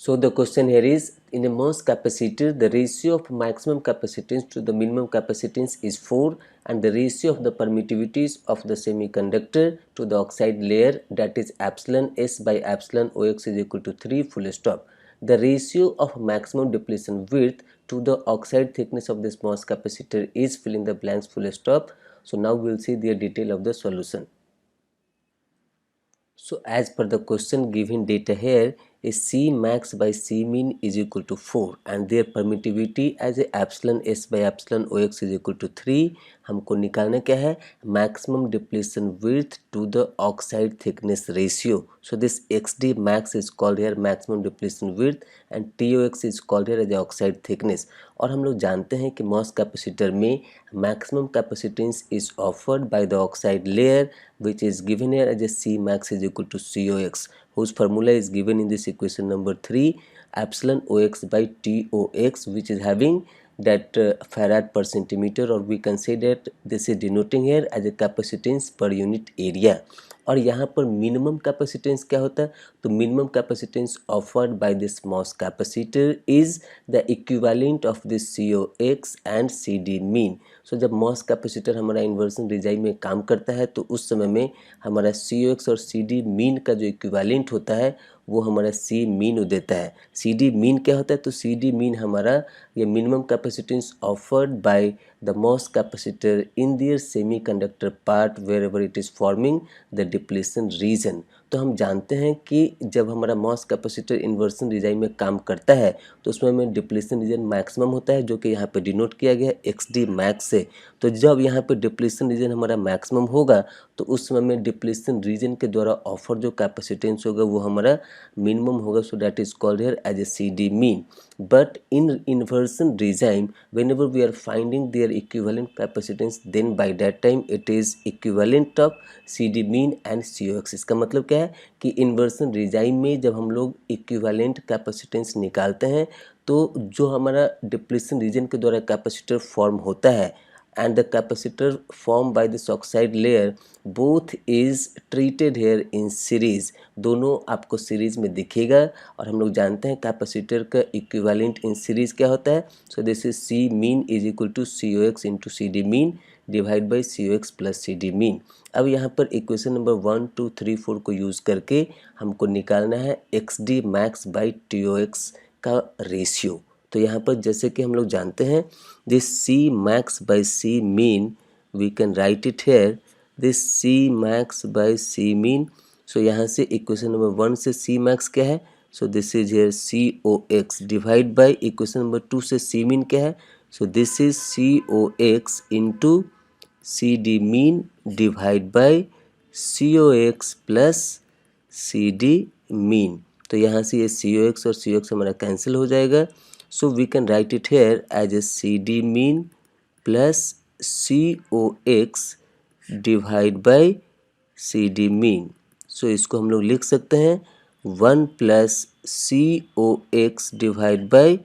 So the question here is, in a MOS capacitor, the ratio of maximum capacitance to the minimum capacitance is 4 and the ratio of the permittivities of the semiconductor to the oxide layer, that is epsilon S by epsilon OX is equal to 3 full stop. The ratio of maximum depletion width to the oxide thickness of this MOS capacitor is fill in the blanks full stop. So now we will see the detail of the solution. So as per the question given data here is C max by C min is equal to 4 and their permittivity as a epsilon S by epsilon OX is equal to 3. हमको निकालना क्या है, maximum depletion width to the oxide thickness ratio. So this XD max is called here maximum depletion width and TOX is called here as the oxide thickness. और हम लोग जानते हैं कि MOS कैपेसिटर में maximum capacitance is offered by the oxide layer which is given here as a C max is equal to COX, whose formula is given in this equation number 3, epsilon OX by TOX, which is having that farad per centimeter, or we can say that this is denoting here as a capacitance per unit area. और यहाँ पर minimum capacitance क्या होता है, तो minimum capacitance offered by this MOS capacitor is the equivalent of this COX and CD mean. So जब MOS capacitor हमारा inversion regime में काम करता है तो उस समय में हमारा COX और CD मीन का जो इक्विवेलेंट होता है वो हमारा C मीन देता है. CD मीन क्या होता है, तो CD मीन हमारा ये minimum capacitance offered bye the MOS capacitor in their semiconductor part wherever it is forming the depletion region. तो हम जानते हैं कि जब हमारा MOS कैपेसिटर इन्वर्सन रिजाइम में काम करता है तो उसमें हमें डिप्लीशन रीजन मैक्सिमम होता है जो कि यहाँ पे डिनोट किया गया है XD मैक्स से. तो जब यहाँ पे डिप्लीशन रीजन हमारा मैक्सिमम होगा तो उस समय में डिप्लीशन रीजन के द्वारा ऑफर जो कैपेसिटेंस होगा वो हमारा मिनिमम होगा. So that is called here as a CD mean. But in inversion regime, whenever we are finding their equivalent capacitance, then by that time it is equivalent of CD mean and COX. इसका मतलब क्या है कि inversion regime में जब हम लोग equivalent capacitance निकालते हैं तो जो हमारा depletion region के द्वारा कैपेसिटर फॉर्म होता है and the capacitor formed by this oxide layer both is treated here in series. दोनों आपको सीरीज में दिखेगा और हम लोग जानते हैं कैपेसिटर का इक्विवेलेंट इन सीरीज क्या होता है. So this is C mean is equal to COX into CD mean divide by COX plus CD mean. अब यहाँ पर इक्वेशन नंबर 1, 2, 3, 4 को यूज़ करके हमको निकालना है XD मैक्स बाई TOX का रेशियो. तो यहाँ पर जैसे कि हम लोग जानते हैं this C max by C mean we can write it here this C max by C mean. सो यहाँ से इक्वेशन नंबर 1 से C max क्या है, so this is here COX divide by equation number 2 से C mean क्या है, so this is COX into CD mean divide by COX plus CD mean. तो यहाँ से ये COX और COX हमारा कैंसिल हो जाएगा. So we can write it here as a CD mean plus COX divide by CD mean. So इसको हम लोग लिख सकते हैं 1 plus COX divide by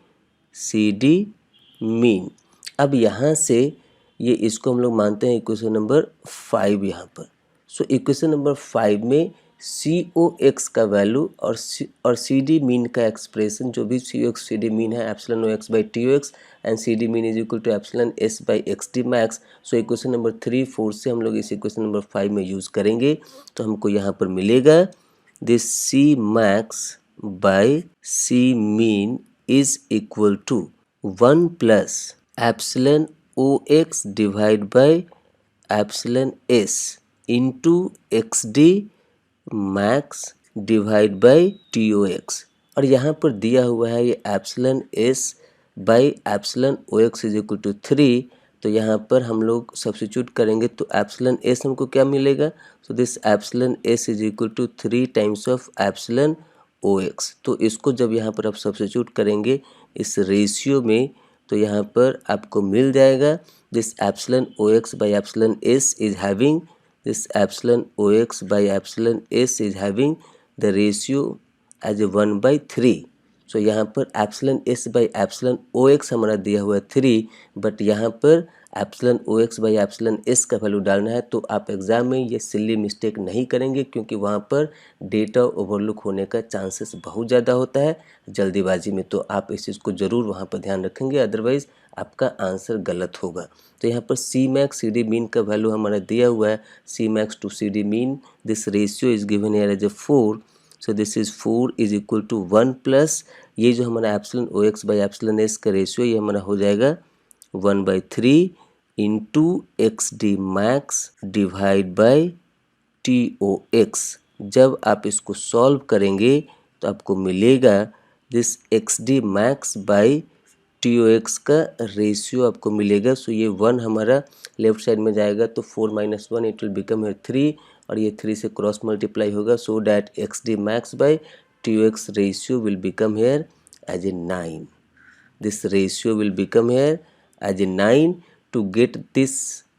CD mean. अब यहाँ से ये इसको हम लोग मानते हैं इक्वेशन नंबर 5 यहाँ पर. सो इक्वेशन नंबर 5 में COX का वैल्यू और CD मीन का एक्सप्रेशन जो भी COX CD मीन है epsilon OX by TOX and CD mean is equal to epsilon S by XD max. So equation number 3, 4 से हम लोग इस इक्वेशन नंबर 5 में यूज़ करेंगे तो हमको यहाँ पर मिलेगा this C max by C mean is equal to 1 plus epsilon OX divide by epsilon S into XD max divide by TOX. और यहाँ पर दिया हुआ है ये epsilon S by epsilon OX is equal to 3. तो यहाँ पर हम लोग सब्स्टिट्यूट करेंगे तो एप्सिलॉन S हमको क्या मिलेगा, so this epsilon S is equal to 3 times of epsilon OX. तो इसको जब यहाँ पर आप सब्स्टिट्यूट करेंगे इस रेशियो में तो यहाँ पर आपको मिल जाएगा this epsilon OX by epsilon S is having this epsilon OX by epsilon S is having the ratio as a 1 by 3. So यहाँ पर epsilon S by epsilon OX हमारा दिया हुआ है 3 बट यहाँ पर epsilon O X by epsilon S का value डालना है तो आप एग्ज़ाम में ये सिली मिस्टेक नहीं करेंगे, क्योंकि वहाँ पर डेटा ओवरलुक होने का चांसेस बहुत ज़्यादा होता है जल्दीबाजी में। तो आप इस चीज़ को ज़रूर वहाँ पर ध्यान रखेंगे, अदरवाइज़ आपका आंसर गलत होगा। तो यहाँ पर C max C D mean का वैल्यू हमारा दिया हुआ है, C max to C D mean, this ratio is given here as a 4, so this is 4 is equal to 1 plus ये जो हमारा epsilon O X by epsilon S का ratio ये हमारा हो जाएगा 1/3 into X D max divide by T O X. जब आप इसको सॉल्व करेंगे तो आपको मिलेगा this X D max by T O X का रेशियो आपको मिलेगा। सो ये 1 हमारा लेफ्ट साइड में जाएगा तो 4 - 1 इट विल बिकम हियर 3 और ये 3 से क्रॉस मल्टीप्लाई होगा, so that X D max by T O X ratio will become here as a 9. This ratio will become here as a 9. To get this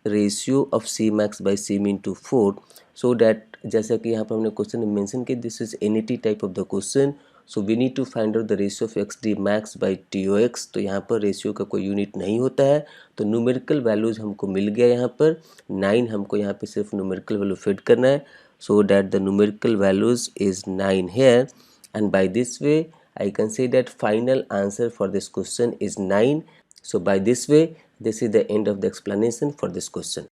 ratio of C max by C min to 4, so that जैसा कि यहाँ पर हमने question में mention किया, this is NET type of the question, so we need to find out the ratio of X D max by T O X. तो यहाँ पर रेशियो का कोई यूनिट नहीं होता है, तो न्यूमेरिकल वैल्यूज हमको मिल गया यहाँ पर 9, हमको यहाँ पे सिर्फ न्यूमेरिकल वैल्यू फिट करना है, so that the numerical values is 9 here, and by this way I can say that final answer for this question is 9. So by this way, this is the end of the explanation for this question.